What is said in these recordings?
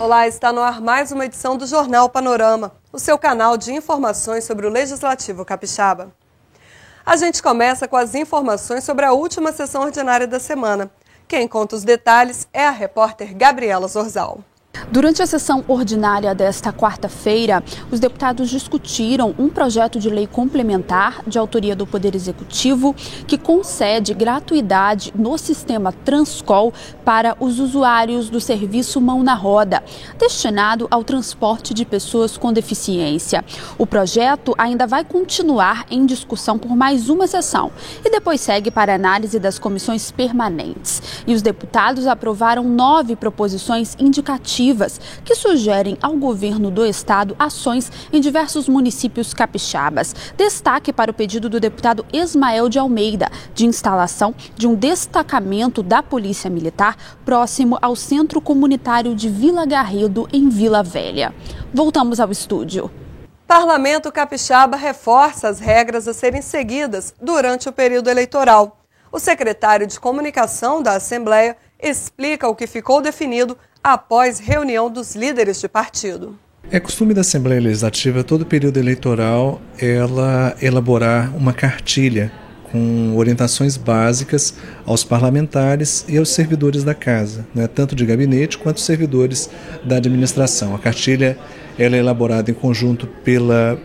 Olá, está no ar mais uma edição do Jornal Panorama, o seu canal de informações sobre o Legislativo Capixaba. A gente começa com as informações sobre a última sessão ordinária da semana. Quem conta os detalhes é a repórter Gabriela Zorzal. Durante a sessão ordinária desta quarta-feira, os deputados discutiram um projeto de lei complementar de autoria do Poder Executivo que concede gratuidade no sistema Transcol para os usuários do serviço Mão na Roda, destinado ao transporte de pessoas com deficiência. O projeto ainda vai continuar em discussão por mais uma sessão e depois segue para análise das comissões permanentes. E os deputados aprovaram 9 proposições indicativas que sugerem ao governo do estado ações em diversos municípios capixabas. Destaque para o pedido do deputado Ismael de Almeida, de instalação de um destacamento da Polícia Militar próximo ao Centro Comunitário de Vila Garrido, em Vila Velha. Voltamos ao estúdio. Parlamento Capixaba reforça as regras a serem seguidas durante o período eleitoral. O secretário de Comunicação da Assembleia explica o que ficou definido após reunião dos líderes de partido. É costume da Assembleia Legislativa, todo período eleitoral, ela elaborar uma cartilha com orientações básicas aos parlamentares e aos servidores da casa, né, tanto de gabinete quanto servidores da administração. A cartilha ela é elaborada em conjunto pela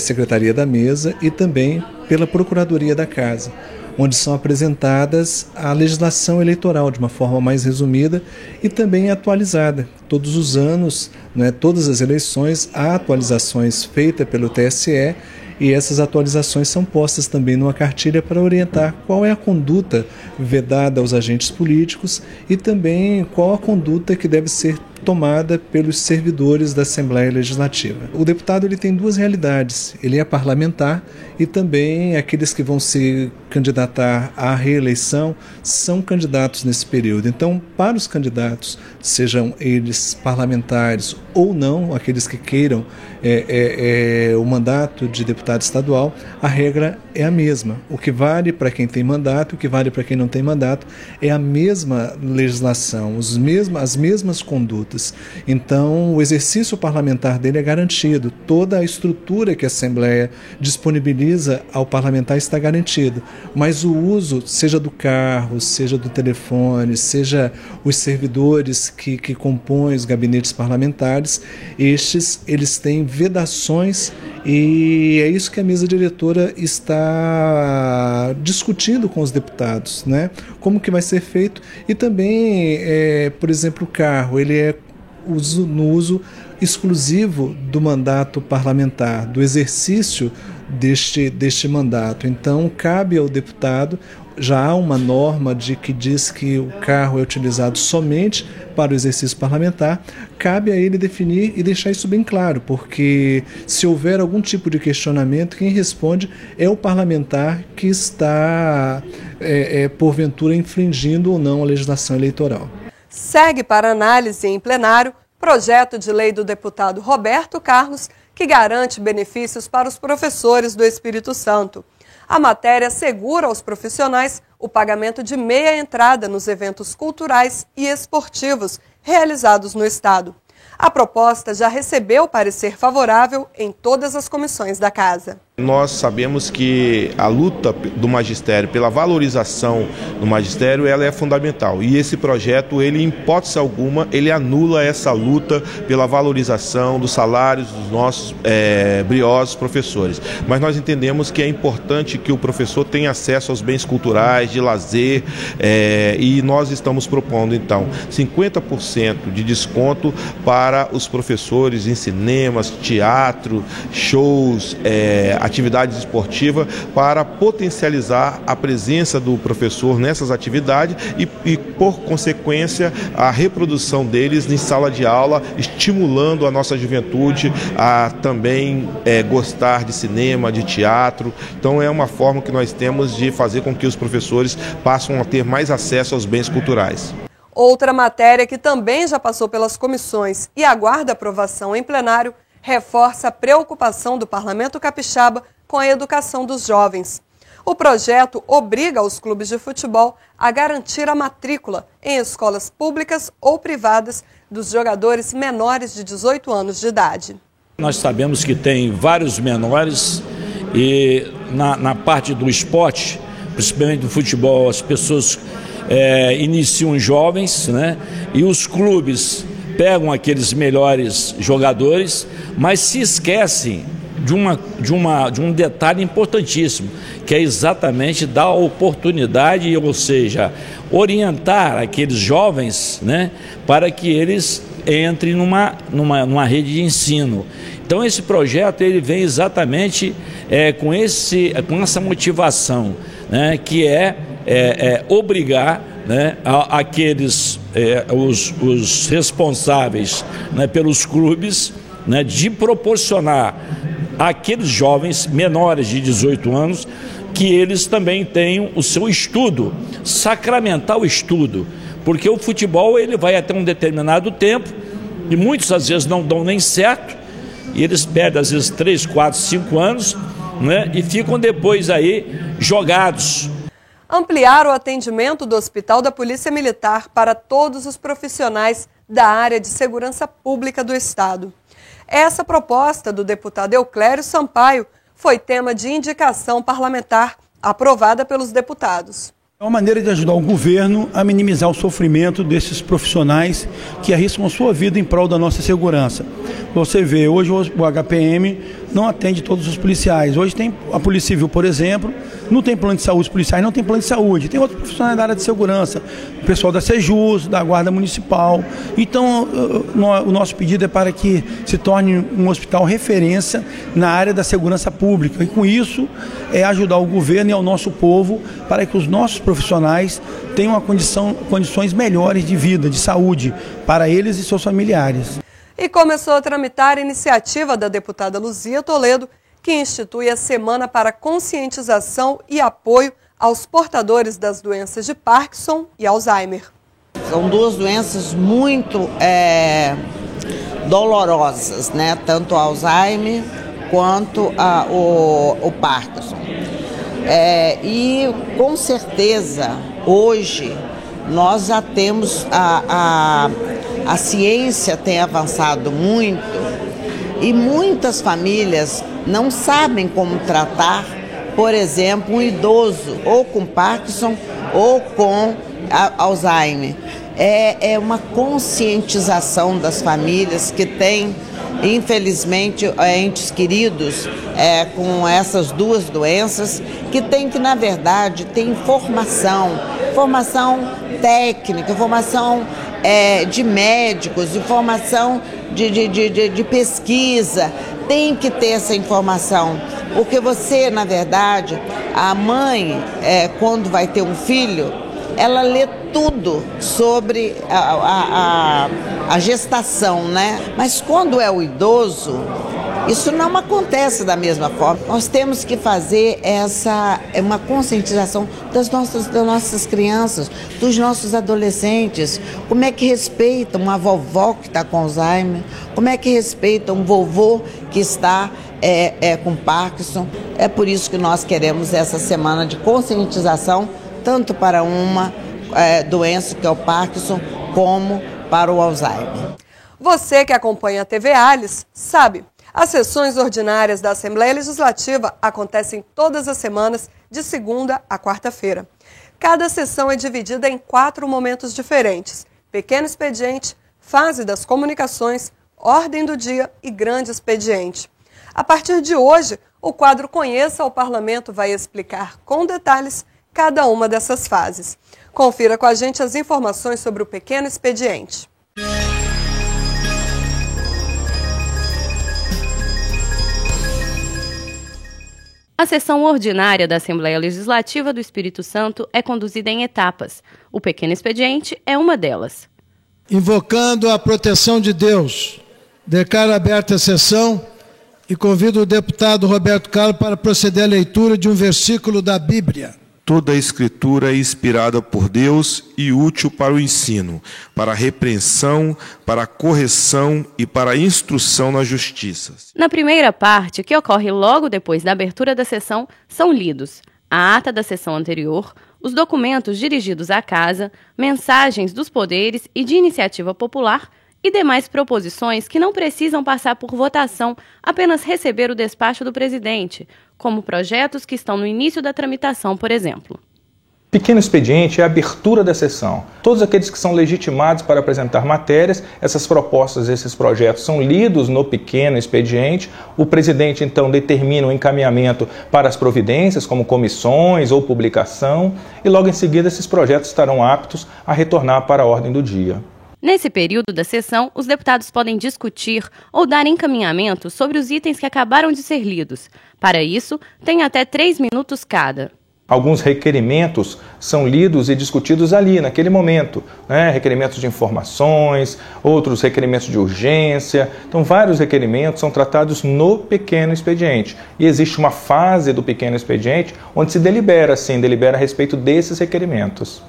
Secretaria da Mesa e também pela Procuradoria da Casa, onde são apresentadas a legislação eleitoral de uma forma mais resumida e também atualizada. Todos os anos, né, todas as eleições, há atualizações feitas pelo TSE e essas atualizações são postas também numa cartilha para orientar qual é a conduta vedada aos agentes políticos e também qual a conduta que deve ser tomada pelos servidores da Assembleia Legislativa. O deputado ele tem duas realidades, ele é parlamentar e também aqueles que vão se candidatar à reeleição são candidatos nesse período. Então, para os candidatos, sejam eles parlamentares ou não, aqueles que queiram o mandato de deputado estadual, a regra é a mesma. O que vale para quem tem mandato, o que vale para quem não tem mandato, é a mesma legislação, as mesmas condutas. Então, o exercício parlamentar dele é garantido. Toda a estrutura que a Assembleia disponibiliza ao parlamentar está garantido. Mas o uso, seja do carro, seja do telefone, seja os servidores que compõem os gabinetes parlamentares, eles têm vedações e é isso que a mesa diretora está discutindo com os deputados, né? Como que vai ser feito e também, por exemplo, o carro, ele é no uso exclusivo do mandato parlamentar, do exercício deste mandato. Então, cabe ao deputado, já há uma norma que diz que o carro é utilizado somente para o exercício parlamentar, cabe a ele definir e deixar isso bem claro, porque se houver algum tipo de questionamento, quem responde é o parlamentar que está, porventura, infringindo ou não a legislação eleitoral. Segue para análise em plenário projeto de lei do deputado Roberto Carlos, que garante benefícios para os professores do Espírito Santo. A matéria assegura aos profissionais o pagamento de meia entrada nos eventos culturais e esportivos realizados no Estado. A proposta já recebeu parecer favorável em todas as comissões da Casa. Nós sabemos que a luta do magistério pela valorização do magistério ela é fundamental e esse projeto, ele em hipótese alguma, ele anula essa luta pela valorização dos salários dos nossos briosos professores. Mas nós entendemos que é importante que o professor tenha acesso aos bens culturais, de lazer e nós estamos propondo então 50% de desconto para os professores em cinemas, teatro, shows, atividades esportivas para potencializar a presença do professor nessas atividades e, por consequência, a reprodução deles em sala de aula, estimulando a nossa juventude a também gostar de cinema, de teatro. Então é uma forma que nós temos de fazer com que os professores passem a ter mais acesso aos bens culturais. Outra matéria que também já passou pelas comissões e aguarda aprovação em plenário reforça a preocupação do Parlamento Capixaba com a educação dos jovens. O projeto obriga os clubes de futebol a garantir a matrícula em escolas públicas ou privadas dos jogadores menores de 18 anos de idade. Nós sabemos que tem vários menores e na parte do esporte, principalmente do futebol, as pessoas iniciam jovens, né? E os clubes pegam aqueles melhores jogadores, mas se esquecem de um detalhe importantíssimo, que é exatamente dar oportunidade, ou seja, orientar aqueles jovens, né, para que eles entrem numa rede de ensino. Então esse projeto ele vem exatamente com essa motivação, né, que é obrigar, né, os responsáveis, né, pelos clubes, né, de proporcionar àqueles jovens menores de 18 anos que eles também tenham o seu estudo, sacramentar o estudo, porque o futebol ele vai até um determinado tempo e muitos às vezes não dão nem certo e eles perdem às vezes 3, 4, 5 anos, né, e ficam depois aí jogados. Ampliar o atendimento do Hospital da Polícia Militar para todos os profissionais da área de segurança pública do Estado. Essa proposta do deputado Euclério Sampaio foi tema de indicação parlamentar aprovada pelos deputados. É uma maneira de ajudar o governo a minimizar o sofrimento desses profissionais que arriscam a sua vida em prol da nossa segurança. Você vê, hoje o HPM não atende todos os policiais. Hoje tem a Polícia Civil, por exemplo, não tem plano de saúde, os policiais não têm plano de saúde. Tem outros profissionais da área de segurança, o pessoal da Sejus, da Guarda Municipal. Então, o nosso pedido é para que se torne um hospital referência na área da segurança pública. E com isso, ajudar o governo e ao nosso povo para que os nossos profissionais tenham condições melhores de vida, de saúde, para eles e seus familiares. E começou a tramitar a iniciativa da deputada Luzia Toledo, que institui a Semana para Conscientização e Apoio aos portadores das doenças de Parkinson e Alzheimer. São duas doenças muito dolorosas, né? Tanto o Alzheimer quanto o Parkinson. E com certeza, hoje, nós já temos a ciência tem avançado muito e muitas famílias não sabem como tratar, por exemplo, um idoso ou com Parkinson ou com Alzheimer. É uma conscientização das famílias que têm, infelizmente, entes queridos com essas duas doenças, que tem que, na verdade, ter informação técnica, informação de médicos, informação de pesquisa. Tem que ter essa informação, porque você, na verdade, a mãe, quando vai ter um filho, ela lê tudo sobre a gestação, né? Mas quando é o idoso, isso não acontece da mesma forma. Nós temos que fazer uma conscientização das nossas crianças, dos nossos adolescentes. Como é que respeitam uma vovó que está com Alzheimer? Como é que respeitam um vovô que está com Parkinson? É por isso que nós queremos essa semana de conscientização, tanto para uma doença que é o Parkinson, como para o Alzheimer. Você que acompanha a TV Alice sabe, as sessões ordinárias da Assembleia Legislativa acontecem todas as semanas, de segunda a quarta-feira. Cada sessão é dividida em 4 momentos diferentes: pequeno expediente, fase das comunicações, ordem do dia e grande expediente. A partir de hoje, o quadro Conheça o Parlamento vai explicar com detalhes cada uma dessas fases. Confira com a gente as informações sobre o pequeno expediente. A sessão ordinária da Assembleia Legislativa do Espírito Santo é conduzida em etapas. O pequeno expediente é uma delas. Invocando a proteção de Deus, declaro aberta a sessão e convido o deputado Roberto Carlos para proceder à leitura de um versículo da Bíblia. Toda a Escritura é inspirada por Deus e útil para o ensino, para a repreensão, para a correção e para a instrução na justiça. Na primeira parte, que ocorre logo depois da abertura da sessão, são lidos a ata da sessão anterior, os documentos dirigidos à Casa, mensagens dos poderes e de iniciativa popular e demais proposições que não precisam passar por votação, apenas receber o despacho do presidente, como projetos que estão no início da tramitação, por exemplo. Pequeno expediente é a abertura da sessão. Todos aqueles que são legitimados para apresentar matérias, essas propostas, esses projetos são lidos no pequeno expediente. O presidente, então, determina o encaminhamento para as providências, como comissões ou publicação, e logo em seguida esses projetos estarão aptos a retornar para a ordem do dia. Nesse período da sessão, os deputados podem discutir ou dar encaminhamento sobre os itens que acabaram de ser lidos. Para isso, tem até 3 minutos cada. Alguns requerimentos são lidos e discutidos ali, naquele momento, né? Requerimentos de informações, outros requerimentos de urgência. Então, vários requerimentos são tratados no pequeno expediente. E existe uma fase do pequeno expediente onde se delibera, sim, delibera a respeito desses requerimentos.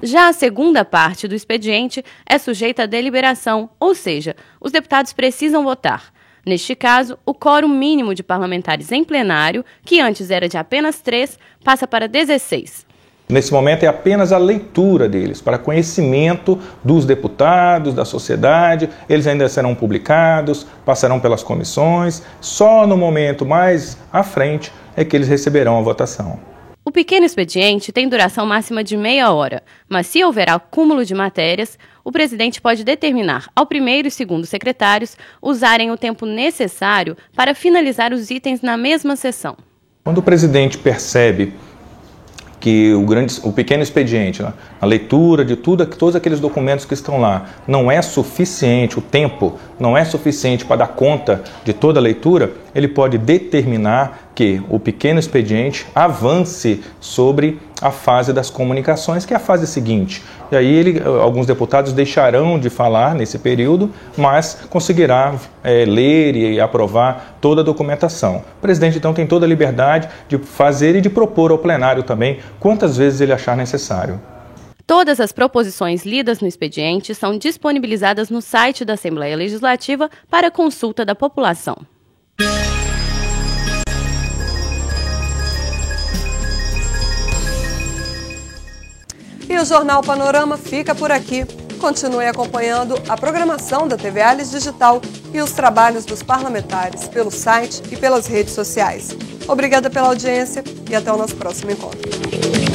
Já a segunda parte do expediente é sujeita à deliberação, ou seja, os deputados precisam votar. Neste caso, o quórum mínimo de parlamentares em plenário, que antes era de apenas 3, passa para 16. Nesse momento é apenas a leitura deles, para conhecimento dos deputados, da sociedade. Eles ainda serão publicados, passarão pelas comissões. Só no momento mais à frente é que eles receberão a votação. O pequeno expediente tem duração máxima de meia hora, mas se houver acúmulo de matérias, o presidente pode determinar ao primeiro e segundo secretários usarem o tempo necessário para finalizar os itens na mesma sessão. Quando o presidente percebe que o pequeno expediente, a leitura de todos aqueles documentos que estão lá, não é suficiente, o tempo não é suficiente para dar conta de toda a leitura, ele pode determinar que o pequeno expediente avance sobre a fase das comunicações, que é a fase seguinte. E aí alguns deputados deixarão de falar nesse período, mas conseguirá ler e aprovar toda a documentação. O presidente, então, tem toda a liberdade de fazer e de propor ao plenário também quantas vezes ele achar necessário. Todas as proposições lidas no expediente são disponibilizadas no site da Assembleia Legislativa para consulta da população. E o Jornal Panorama fica por aqui. Continue acompanhando a programação da TV Alice Digital e os trabalhos dos parlamentares pelo site e pelas redes sociais. Obrigada pela audiência e até o nosso próximo encontro.